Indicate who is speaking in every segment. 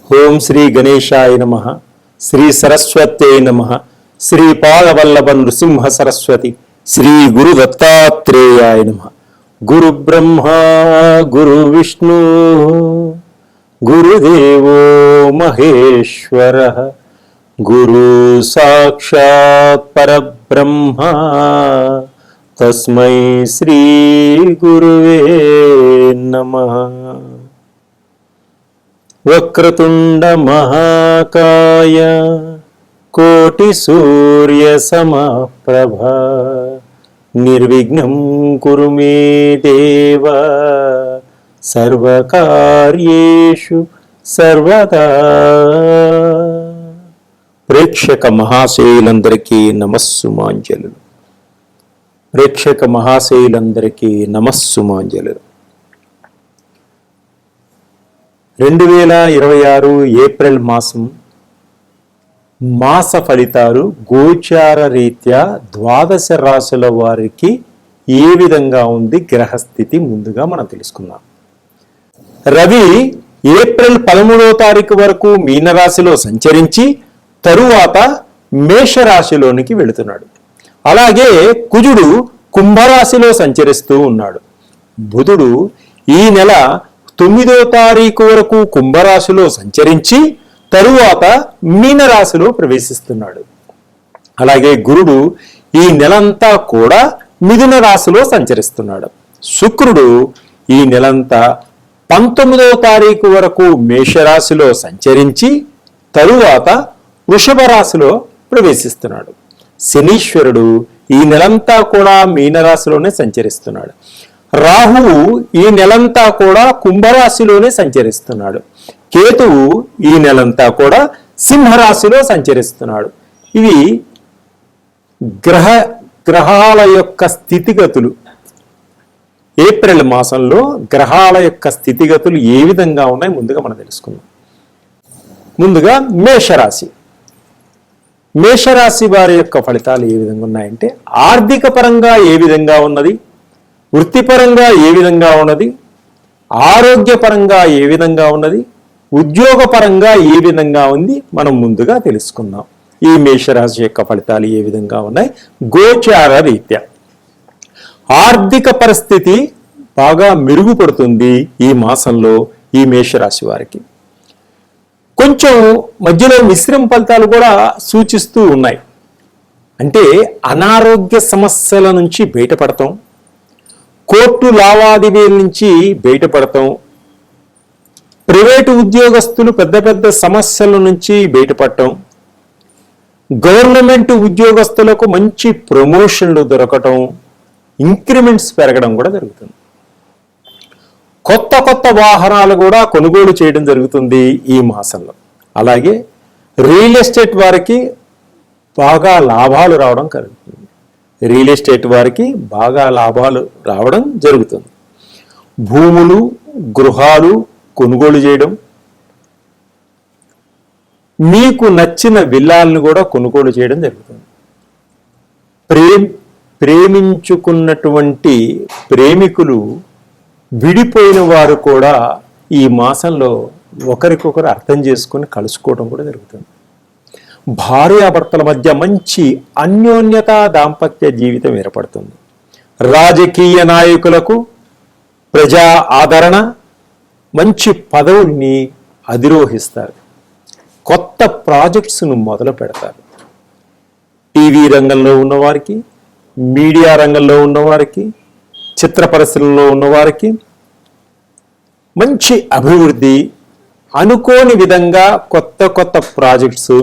Speaker 1: ఓం శ్రీ గణేశాయ నమః. శ్రీ సరస్వత్యై నమః. శ్రీ పాదవల్లభ నృసింహ సరస్వతి శ్రీ గురు దత్తాత్రేయాయ నమః. గురు బ్రహ్మ గురు విష్ణు గురుదేవో మహేశ్వర గురు సాక్షాత్ పరబ్రహ్మ తస్మై శ్రీ గురువే నమః. వక్రతుండ మహాకాయ కోటి సూర్య సమప్రభ నిర్విఘ్నం కురు మే దేవ సర్వకార్యేషు సర్వదా. ప్రేక్షక మహాశయులందరికీ నమస్సుమాంజలు. ప్రేక్షక మహాశయులందరికీ నమస్సుమాంజలు. 2026 ఏప్రిల్ మాస ఫలితాలు గోచార రీత్యా ద్వాదశ రాశుల వారికి ఏ విధంగా ఉంది గ్రహస్థితి ముందుగా మనం తెలుసుకుందాం. రవి ఏప్రిల్ 13వ తారీఖు వరకు మీనరాశిలో సంచరించి తరువాత మేషరాశిలోనికి వెళుతున్నాడు. అలాగే కుజుడు కుంభరాశిలో సంచరిస్తూ ఉన్నాడు. బుధుడు ఈ నెల 9వ తారీఖు వరకు కుంభరాశిలో సంచరించి తరువాత మీనరాశిలో ప్రవేశిస్తున్నాడు. అలాగే గురుడు ఈ నెలంతా కూడా మిథున రాశిలో సంచరిస్తున్నాడు. శుక్రుడు ఈ నెలంతా 19వ తారీఖు వరకు మేషరాశిలో సంచరించి తరువాత వృషభ రాశిలో ప్రవేశిస్తున్నాడు. శనీశ్వరుడు ఈ నెలంతా కూడా మీనరాశిలోనే సంచరిస్తున్నాడు. రాహువు ఈ నెలంతా కూడా కుంభరాశిలోనే సంచరిస్తున్నాడు. కేతువు ఈ నెలంతా కూడా సింహరాశిలో సంచరిస్తున్నాడు. ఇవి గ్రహాల యొక్క స్థితిగతులు. ఏప్రిల్ మాసంలో గ్రహాల యొక్క స్థితిగతులు ఏ విధంగా ఉన్నాయి ముందుగా మనం తెలుసుకుందాం. ముందుగా మేషరాశి వారి యొక్క ఫలితాలు ఏ విధంగా ఉన్నాయంటే, ఆర్థిక పరంగా ఏ విధంగా ఉన్నది, వృత్తిపరంగా ఏ విధంగా ఉన్నది, ఆరోగ్యపరంగా ఏ విధంగా ఉన్నది, ఉద్యోగపరంగా ఏ విధంగా ఉంది మనం ముందుగా తెలుసుకుందాం. ఈ మేషరాశి యొక్క ఫలితాలు ఏ విధంగా ఉన్నాయి గోచార రీత్యా. ఆర్థిక పరిస్థితి బాగా మెరుగుపడుతుంది ఈ మాసంలో ఈ మేషరాశి వారికి. కొంచెం మధ్యలో మిశ్రమ ఫలితాలు కూడా సూచిస్తూ ఉన్నాయి. అంటే అనారోగ్య సమస్యల నుంచి బయటపడతాం, కోర్టు లావాదేవీల నుంచి బయటపడతాం, ప్రైవేటు ఉద్యోగస్తులు పెద్ద పెద్ద సమస్యల నుంచి బయటపడటం, గవర్నమెంట్ ఉద్యోగస్తులకు మంచి ప్రమోషన్లు దొరకటం, ఇంక్రిమెంట్స్ పెరగడం కూడా జరుగుతుంది. కొత్త వాహనాలు కూడా కొనుగోలు చేయడం జరుగుతుంది ఈ మాసంలో. అలాగే రియల్ ఎస్టేట్ వారికి బాగా లాభాలు రావడం జరుగుతుంది. భూములు, గృహాలు కొనుగోలు చేయడం, మీకు నచ్చిన విల్లాలను కూడా కొనుగోలు చేయడం జరుగుతుంది. ప్రేమించుకున్నటువంటి ప్రేమికులు విడిపోయిన వారు కూడా ఈ మాసంలో ఒకరికొకరు అర్థం చేసుకొని కలుసుకోవడం కూడా జరుగుతుంది. భార్యాభర్తల మధ్య మంచి అన్యోన్యత దాంపత్య జీవితం ఏర్పడుతుంది. రాజకీయ నాయకులకు ప్రజా ఆదరణ, మంచి పదవుల్ని అధిరోహిస్తారు. కొత్త ప్రాజెక్ట్స్ను మొదలు పెడతారు. టీవీ రంగంలో ఉన్నవారికి, మీడియా రంగంలో ఉన్నవారికి, చిత్ర పరిశ్రమలో ఉన్నవారికి మంచి అభివృద్ధి, అనుకోని విధంగా కొత్త ప్రాజెక్ట్స్,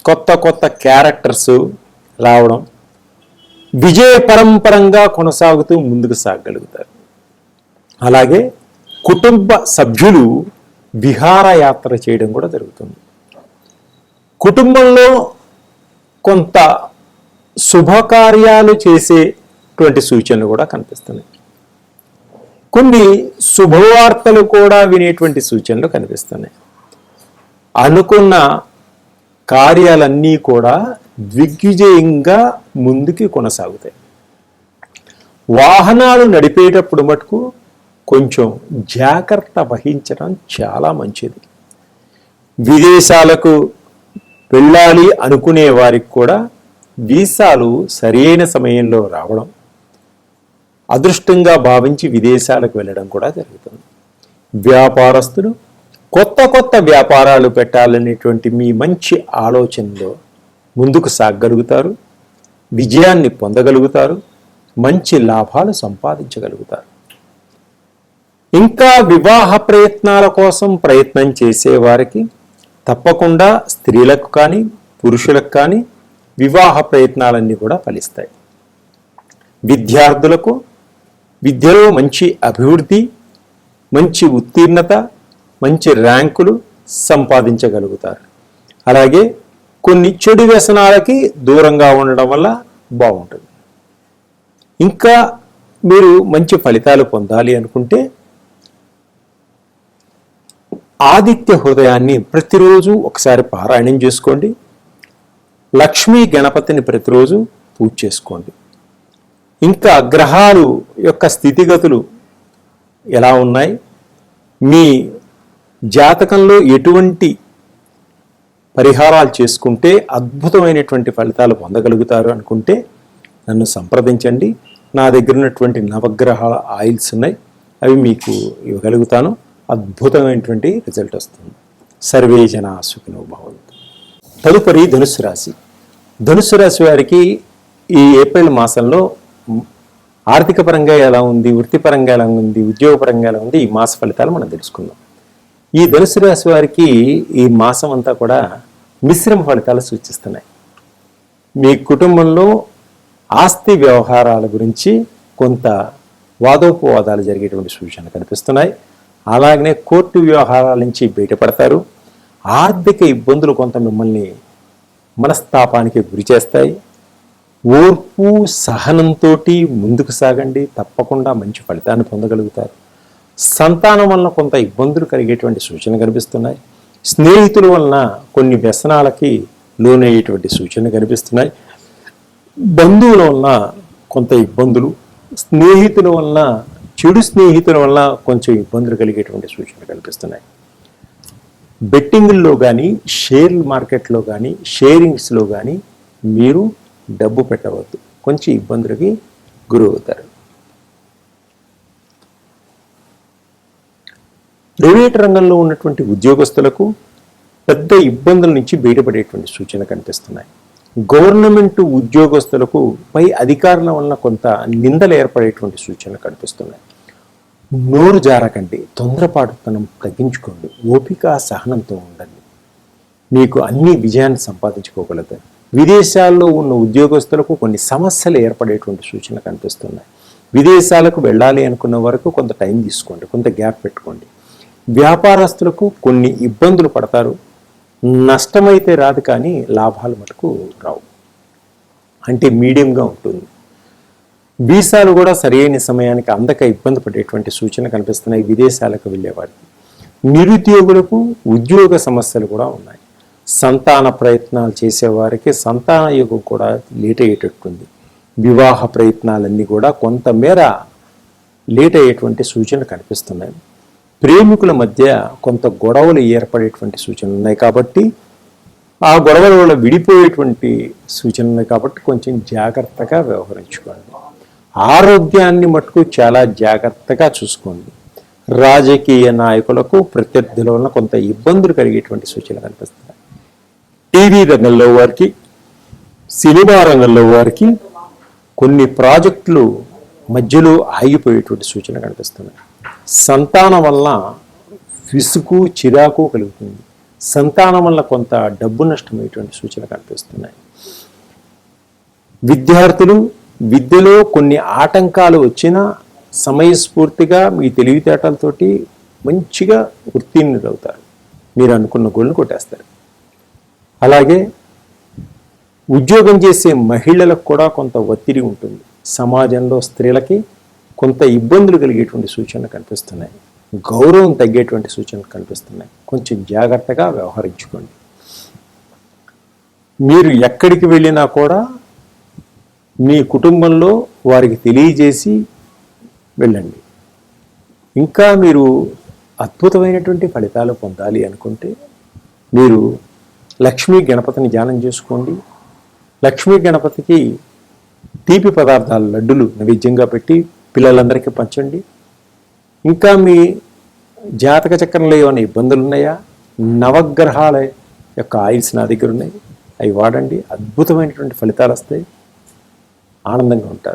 Speaker 1: కొత్త క్యారెక్టర్స్ రావడం, విజయ పరంపరంగా కొనసాగుతూ ముందుకు సాగగలుగుతారు. అలాగే కుటుంబ సభ్యులు విహారయాత్ర చేయడం కూడా జరుగుతుంది. కుటుంబంలో కొంత శుభకార్యాలు చేసేటువంటి సూచనలు కూడా కనిపిస్తున్నాయి. కొన్ని శుభవార్తలు కూడా వినేటువంటి సూచనలు కనిపిస్తున్నాయి. అనుకున్న కార్యాలన్నీ కూడా దిగ్విజయంగా ముందుకి కొనసాగుతాయి. వాహనాలు నడిపేటప్పుడు మటుకు కొంచెం జాగ్రత్త వహించడం చాలా మంచిది. విదేశాలకు వెళ్ళాలి అనుకునే వారికి కూడా వీసాలు సరైన సమయంలో రావడం, అదృష్టంగా భావించి విదేశాలకు వెళ్ళడం కూడా జరుగుతుంది. వ్యాపారస్తులు కొత్త కొత్త వ్యాపారాలు పెట్టాలనేటువంటి మీ మంచి ఆలోచనలో ముందుకు సాగగలుగుతారు, విజయాన్ని పొందగలుగుతారు, మంచి లాభాలు సంపాదించగలుగుతారు. ఇంకా వివాహ ప్రయత్నాల కోసం ప్రయత్నం చేసేవారికి తప్పకుండా స్త్రీలకు కానీ పురుషులకు కానీ వివాహ ప్రయత్నాలన్నీ కూడా ఫలిస్తాయి. విద్యార్థులకు విద్యలో మంచి అభివృద్ధి, మంచి ఉత్తీర్ణత, మంచి ర్యాంకులు సంపాదించగలుగుతారు. అలాగే కొన్ని చెడు వ్యసనాలకి దూరంగా ఉండడం వల్ల బాగుంటుంది. ఇంకా మీరు మంచి ఫలితాలు పొందాలి అనుకుంటే ఆదిత్య హృదయాన్ని ప్రతిరోజు ఒకసారి పారాయణం చేసుకోండి. లక్ష్మీ గణపతిని ప్రతిరోజు పూజ చేసుకోండి. ఇంకా గ్రహాలు యొక్క స్థితిగతులు ఎలా ఉన్నాయి, మీ జాతకంలో ఎటువంటి పరిహారాలు చేసుకుంటే అద్భుతమైనటువంటి ఫలితాలు పొందగలుగుతారు అనుకుంటే నన్ను సంప్రదించండి. నా దగ్గర ఉన్నటువంటి నవగ్రహాల ఆయిల్స్ ఉన్నాయి, అవి మీకు ఇవ్వగలుగుతాను. అద్భుతమైనటువంటి రిజల్ట్ వస్తుంది. సర్వే జనా సుఖినో భవంతు. తదుపరి ధనుస్సు రాశి. ధనుస్సు రాశి వారికి ఈ ఏప్రిల్ మాసంలో ఆర్థిక పరంగా ఎలా ఉంది, వృత్తిపరంగా ఎలా ఉంది, ఉద్యోగపరంగా ఎలా ఉంది, ఈ మాస ఫలితాలు మనం తెలుసుకుందాం. ఈ ధనుసు రాశి వారికి ఈ మాసం అంతా కూడా మిశ్రమ ఫలితాలు సూచిస్తున్నాయి. మీ కుటుంబంలో ఆస్తి వ్యవహారాల గురించి కొంత వాదోపవాదాలు జరిగేటువంటి సూచనలు కనిపిస్తున్నాయి. అలాగనే కోర్టు వ్యవహారాల నుంచి బయటపడతారు. ఆర్థిక ఇబ్బందులు కొంత మిమ్మల్ని మనస్తాపానికి గురి చేస్తాయి. ఓర్పు సహనంతో ముందుకు సాగండి, తప్పకుండా మంచి ఫలితాన్ని పొందగలుగుతారు. సంతానం వలన కొంత ఇబ్బందులు కలిగేటువంటి సూచనలు కనిపిస్తున్నాయి. స్నేహితుల వలన కొన్ని వ్యసనాలకి లోనయ్యేటువంటి సూచనలు కనిపిస్తున్నాయి. బంధువుల వలన కొంత ఇబ్బందులు, స్నేహితుల వలన చెడు స్నేహితుల వలన కొంచెం ఇబ్బందులు కలిగేటువంటి సూచనలు కనిపిస్తున్నాయి. బెట్టింగుల్లో కానీ షేర్ మార్కెట్లో కానీ షేరింగ్స్లో కానీ మీరు డబ్బు పెట్టవద్దు, కొంచెం ఇబ్బందులకి గురవుతారు. ప్రైవేట్ రంగంలో ఉన్నటువంటి ఉద్యోగస్తులకు పెద్ద ఇబ్బందుల నుంచి బయటపడేటువంటి సూచనలు కనిపిస్తున్నాయి. గవర్నమెంట్ ఉద్యోగస్తులకు పై అధికారుల వలన కొంత నిందలు ఏర్పడేటువంటి సూచనలు కనిపిస్తున్నాయి. నోరు జారకండి, తొందరపాటుతనం తగ్గించుకోండి, ఓపిక సహనంతో ఉండండి, మీకు అన్ని విజయాన్ని సంపాదించుకోగలుగుతారు. విదేశాల్లో ఉన్న ఉద్యోగస్తులకు కొన్ని సమస్యలు ఏర్పడేటువంటి సూచనలు కనిపిస్తున్నాయి. విదేశాలకు వెళ్ళాలి అనుకున్న వరకు కొంత టైం తీసుకోండి, కొంత గ్యాప్ పెట్టుకోండి. వ్యాపారస్తులకు కొన్ని ఇబ్బందులు పడతారు. నష్టమైతే రాదు, కానీ లాభాలు మటుకు రావు, అంటే మీడియంగా ఉంటుంది. వీసాలు కూడా సరైన సమయానికి అందక ఇబ్బంది పడేటువంటి సూచన కనిపిస్తున్నాయి విదేశాలకు వెళ్ళేవారికి. నిరుద్యోగులకు ఉద్యోగ సమస్యలు కూడా ఉన్నాయి. సంతాన ప్రయత్నాలు చేసేవారికి సంతాన యోగం కూడా లేట్ అయ్యేటట్టుంది. వివాహ ప్రయత్నాలన్నీ కూడా కొంతమేర లేట్ అయ్యేటువంటి సూచనలు కనిపిస్తున్నాయి. ప్రేమికుల మధ్య కొంత గొడవలు ఏర్పడేటువంటి సూచనలు ఉన్నాయి, కాబట్టి ఆ గొడవల వల్ల విడిపోయేటువంటి సూచనలు ఉన్నాయి, కాబట్టి కొంచెం జాగ్రత్తగా వ్యవహరించుకోండి. ఆరోగ్యాన్ని మటుకు చాలా జాగ్రత్తగా చూసుకోండి. రాజకీయ నాయకులకు ప్రత్యర్థుల వలన కొంత ఇబ్బందులు కలిగేటువంటి సూచనలు కనిపిస్తున్నాయి. టీవీ రంగంలో వారికి, సినిమా రంగంలో వారికి కొన్ని ప్రాజెక్టులు మధ్యలో ఆగిపోయేటువంటి సూచన కనిపిస్తున్నాయి. సంతానం వలన విసుగు చిరాకు కలుగుతుంది. సంతానం వల్ల కొంత డబ్బు నష్టమయ్యేటువంటి సూచనలు కనిపిస్తున్నాయి. విద్యార్థులు విద్యలో కొన్ని ఆటంకాలు వచ్చినా సమయస్ఫూర్తిగా మీ తెలివితేటలతోటి మంచిగా ఉత్తీర్ణులవుతారు. మీరు అనుకున్న గోల్ని కొట్టేస్తారు. అలాగే ఉద్యోగం చేసే మహిళలకు కూడా కొంత ఒత్తిడి ఉంటుంది. సమాజంలో స్త్రీలకి కొంత ఇబ్బందులు కలిగేటువంటి సూచనలు కనిపిస్తున్నాయి. గౌరవం తగ్గేటువంటి సూచనలు కనిపిస్తున్నాయి. కొంచెం జాగ్రత్తగా వ్యవహరించుకోండి. మీరు ఎక్కడికి వెళ్ళినా కూడా మీ కుటుంబంలో వారికి తెలియజేసి వెళ్ళండి. ఇంకా మీరు అద్భుతమైనటువంటి ఫలితాలు పొందాలి అనుకుంటే మీరు లక్ష్మీ గణపతిని ధ్యానం చేసుకోండి. లక్ష్మీ గణపతికి తీపి పదార్థాలు లడ్డులు నైవేద్యంగా పెట్టి పిల్లలందరికీ పంచండి. ఇంకా మీ జాతక చక్రంలో ఏమైనా ఇబ్బందులు ఉన్నాయా? నవగ్రహాల యొక్క ఆయిల్స్ నా దగ్గర ఉన్నాయి, అవి వాడండి. అద్భుతమైనటువంటి ఫలితాలు వస్తాయి, ఆనందంగా ఉంటారు.